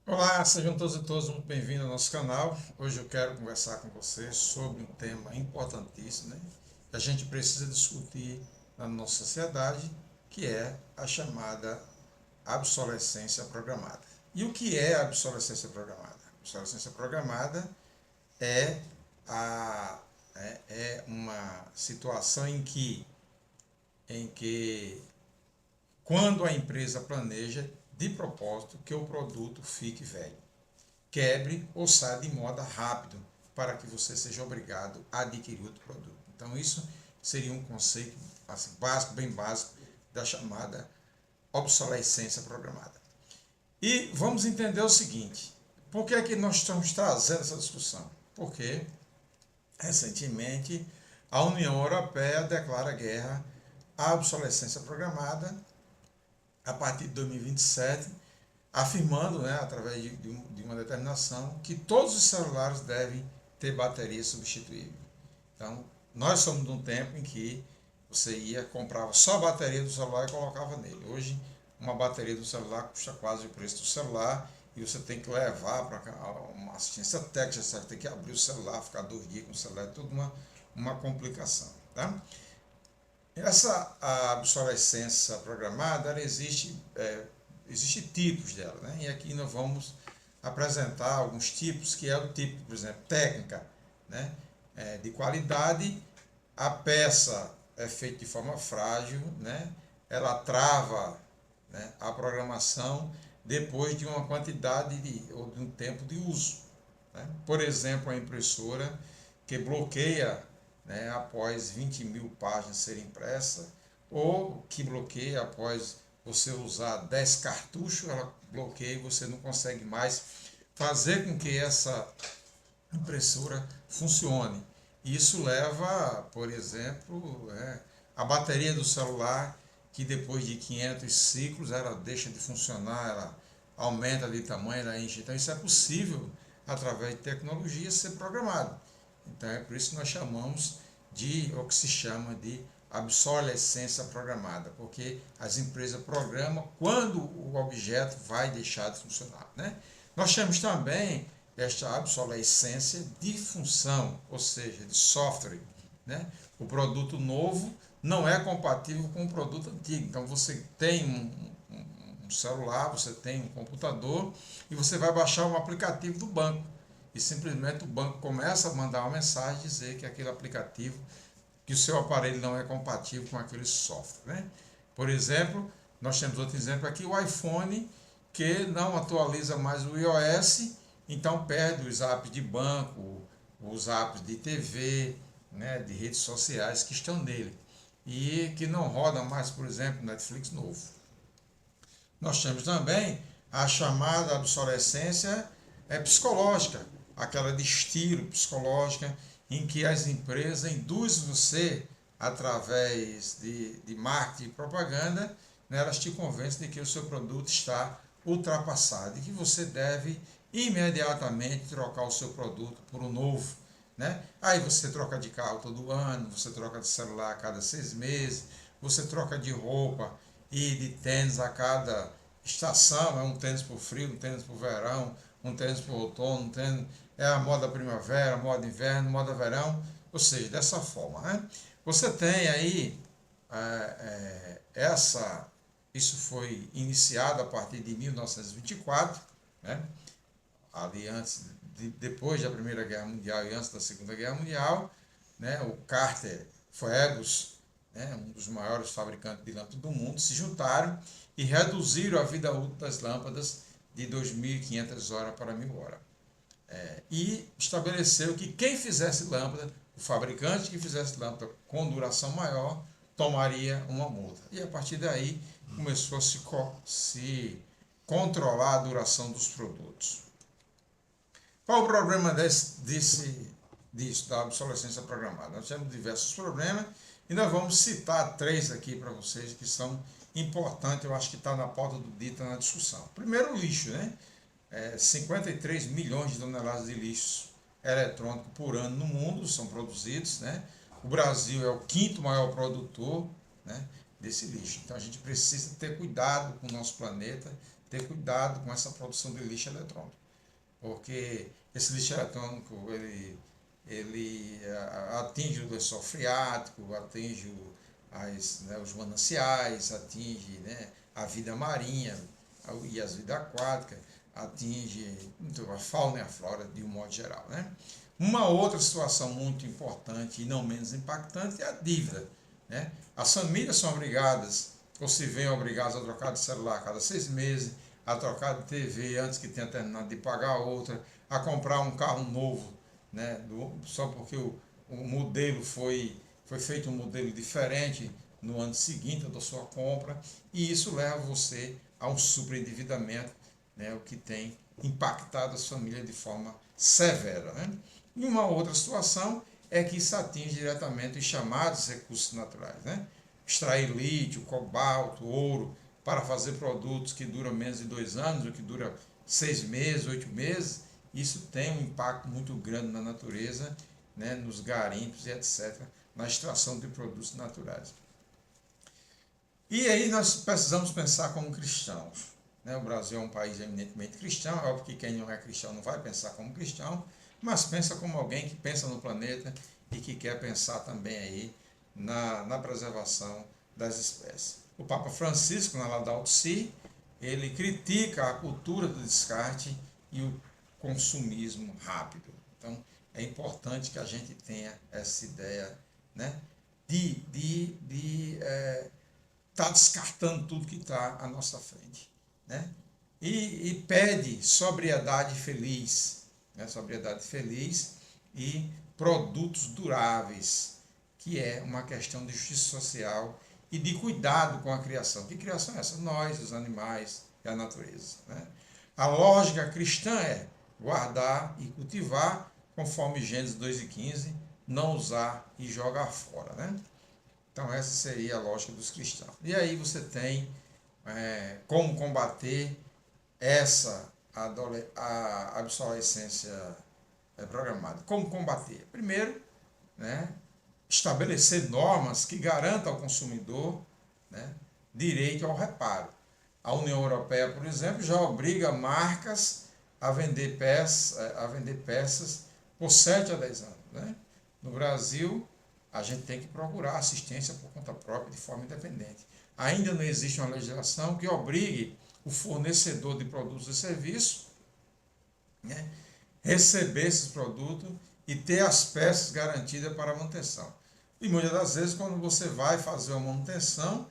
Olá, sejam todos e todas muito bem-vindos ao nosso canal. Hoje eu quero conversar com vocês sobre um tema importantíssimo, né? Que a gente precisa discutir na nossa sociedade, que é a chamada obsolescência programada. E o que é a obsolescência programada? A obsolescência programada é, é uma situação em que quando a empresa planeja de propósito que o produto fique velho, quebre ou saia de moda rápido para que você seja obrigado a adquirir outro produto. Então isso seria um conceito assim, básico, bem básico da chamada obsolescência programada. E vamos entender o seguinte: por que é que nós estamos trazendo essa discussão? Porque recentemente a União Europeia declara guerra à obsolescência programada a partir de 2027, afirmando, né, através de uma determinação, que todos os celulares devem ter bateria substituível. Então, nós somos de um tempo em que você ia, comprava só a bateria do celular e colocava nele. Hoje, uma bateria do celular custa quase o preço do celular e você tem que levar para uma assistência técnica, você tem que abrir o celular, ficar 2 dias com o celular, é tudo uma complicação. Tá? Essa a obsolescência programada, ela existe tipos dela, né? E aqui nós vamos apresentar alguns tipos, que é o tipo, por exemplo, técnica, né? De qualidade. A peça é feita de forma frágil, né? Ela trava, né, a programação depois de uma quantidade ou de um tempo de uso, né? Por exemplo, a impressora que bloqueia, né, após 20 mil páginas serem impressas, ou que bloqueia após você usar 10 cartuchos, ela bloqueia e você não consegue mais fazer com que essa impressora funcione. Isso leva, por exemplo, a bateria do celular, que depois de 500 ciclos ela deixa de funcionar, ela aumenta de tamanho, ela enche. Então isso é possível, através de tecnologia, ser programado. Então é por isso que nós chamamos de, o que se chama de obsolescência programada, porque as empresas programam quando o objeto vai deixar de funcionar, né? Nós temos também esta obsolescência de função, ou seja, de software, né? O produto novo não é compatível com o produto antigo. Então você tem um celular, você tem um computador e você vai baixar um aplicativo do banco e simplesmente o banco começa a mandar uma mensagem dizer que aquele aplicativo, que o seu aparelho não é compatível com aquele software, né? Por exemplo, nós temos outro exemplo aqui, o iPhone, que não atualiza mais o iOS, então perde os apps de banco, os apps de TV, né, de redes sociais que estão nele e que não roda mais, por exemplo, Netflix novo. Nós temos também a chamada obsolescência psicológica, aquela de estilo psicológica, em que as empresas induzem você, através de marketing e propaganda, né, elas te convencem de que o seu produto está ultrapassado e que você deve imediatamente trocar o seu produto por um novo. Né? Aí você troca de carro todo ano, você troca de celular a cada 6 meses, você troca de roupa e de tênis a cada estação, é um tênis para o frio, um tênis para o verão, um tênis para o outono, um tênis, é a moda primavera, moda inverno, moda verão, ou seja, dessa forma. Né? Você tem aí isso foi iniciado a partir de 1924, né? Ali antes, depois da Primeira Guerra Mundial e antes da Segunda Guerra Mundial, né? O Carter Phoebus, né, um dos maiores fabricantes de lâmpadas do mundo, se juntaram e reduziram a vida útil das lâmpadas de 2.500 horas para 1.000 horas. E estabeleceu que quem fizesse lâmpada, o fabricante que fizesse lâmpada com duração maior, tomaria uma multa. E a partir daí começou a se controlar a duração dos produtos. Qual o problema disso, da obsolescência programada? Nós temos diversos problemas e nós vamos citar 3 aqui para vocês que são importantes, eu acho que está na pauta do dia, está na discussão. Primeiro, o lixo, né? 53 milhões de toneladas de lixo eletrônico por ano no mundo são produzidos, né? O Brasil é o 5º maior produtor, né, desse lixo. Então a gente precisa ter cuidado com o nosso planeta, ter cuidado com essa produção de lixo eletrônico, porque esse lixo eletrônico ele atinge o lençol freático, atinge os mananciais, atinge, né, a vida marinha e as vidas aquáticas, atinge então, a fauna e a flora de um modo geral, né? Uma outra situação muito importante e não menos impactante é a dívida, né? As famílias são obrigadas, ou se veem obrigadas a trocar de celular a cada 6 meses, a trocar de TV antes que tenha terminado de pagar a outra, a comprar um carro novo, né? Só porque o modelo foi feito um modelo diferente no ano seguinte da sua compra, e isso leva você a um superendividamento, né? O que tem impactado as famílias de forma severa, né? E uma outra situação é que isso atinge diretamente os chamados recursos naturais, né? Extrair lítio, cobalto, ouro, para fazer produtos que duram menos de 2 anos, ou que duram 6 meses, 8 meses, isso tem um impacto muito grande na natureza, né, nos garimpos e etc., na extração de produtos naturais. E aí nós precisamos pensar como cristãos, né? O Brasil é um país eminentemente cristão, é óbvio que quem não é cristão não vai pensar como cristão, mas pensa como alguém que pensa no planeta e que quer pensar também aí na preservação das espécies. O Papa Francisco, na Laudato Si, ele critica a cultura do descarte e o consumismo rápido. Então, é importante que a gente tenha essa ideia, né, de estar descartando tudo que está à nossa frente, né? E pede sobriedade feliz, né? Sobriedade feliz e produtos duráveis, que é uma questão de justiça social e de cuidado com a criação. Que criação é essa? Nós, os animais e a natureza, né? A lógica cristã é guardar e cultivar, conforme Gênesis 2:15, não usar e jogar fora, né? Então essa seria a lógica dos cristãos. E aí você tem como combater essa a obsolescência programada. Como combater? Primeiro, né, estabelecer normas que garantam ao consumidor, né, direito ao reparo. A União Europeia, por exemplo, já obriga marcas a vender peças por 7 a 10 anos. Né? No Brasil, a gente tem que procurar assistência por conta própria, de forma independente. Ainda não existe uma legislação que obrigue o fornecedor de produtos e serviços, né, receber esses produtos e ter as peças garantidas para a manutenção. E muitas das vezes, quando você vai fazer uma manutenção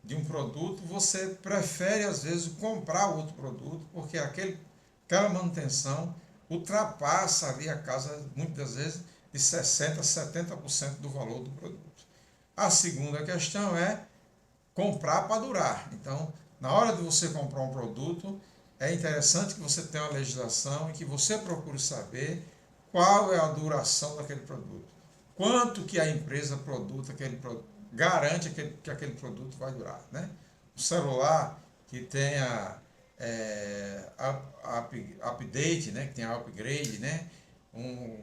de um produto, você prefere, às vezes, comprar outro produto, porque aquela manutenção ultrapassa ali a casa, muitas das vezes, de 60% a 70% do valor do produto. A segunda questão é comprar para durar. Então, na hora de você comprar um produto, é interessante que você tenha uma legislação e que você procure saber qual é a duração daquele produto. Quanto que a empresa garante que aquele produto vai durar, né? Um celular que tenha update, né? Que tenha upgrade, né?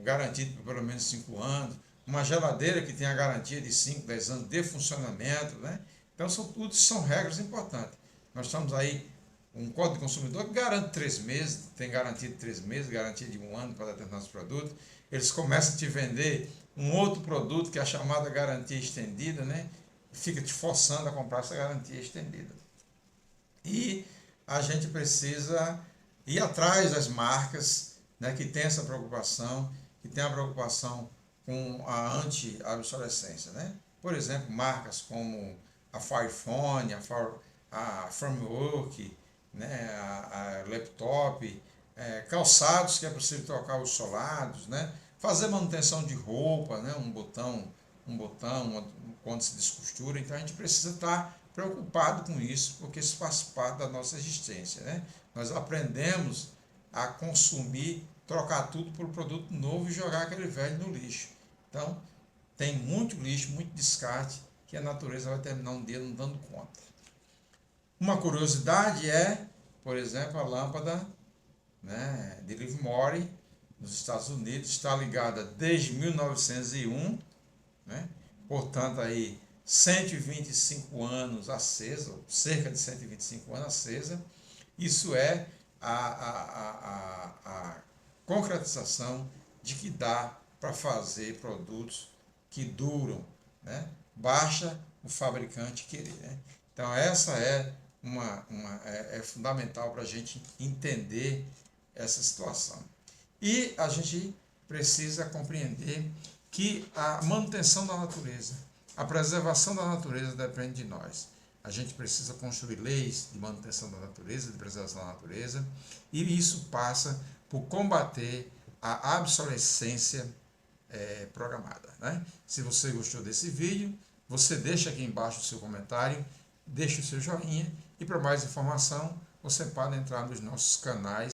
Garantido por pelo menos 5 anos. Uma geladeira que tenha garantia de 5, 10 anos de funcionamento, né? Então, tudo são regras importantes. Nós estamos aí um código de consumidor que garante 3 meses, tem garantia de 3 meses, garantia de 1 ano para determinados produtos. Eles começam a te vender um outro produto que é a chamada garantia estendida, né? Fica te forçando a comprar essa garantia estendida. E a gente precisa ir atrás das marcas, né, que tem essa preocupação, que tem a preocupação com a anti-obsolescência, né? Por exemplo, marcas como a Firephone, a Framework, né, a laptop, calçados que é possível trocar os solados, né? Fazer manutenção de roupa, né? um botão quando se descostura. Então a gente precisa estar preocupado com isso, porque isso faz parte da nossa existência, né? Nós aprendemos a consumir, trocar tudo por um produto novo e jogar aquele velho no lixo. Então tem muito lixo, muito descarte, que a natureza vai terminar um dia não dando conta. Uma curiosidade é, por exemplo, a lâmpada, né, de Livermore, nos Estados Unidos, está ligada desde 1901, né? Portanto, aí 125 anos acesa, cerca de 125 anos acesa. Isso é a concretização de que dá para fazer produtos que duram, né? Basta o fabricante querer, né? Então essa é é fundamental para a gente entender essa situação. E a gente precisa compreender que a manutenção da natureza, a preservação da natureza depende de nós. A gente precisa construir leis de manutenção da natureza, de preservação da natureza, e isso passa por combater a obsolescência programada, né? Se você gostou desse vídeo, você deixa aqui embaixo o seu comentário, deixa o seu joinha, e para mais informação você pode entrar nos nossos canais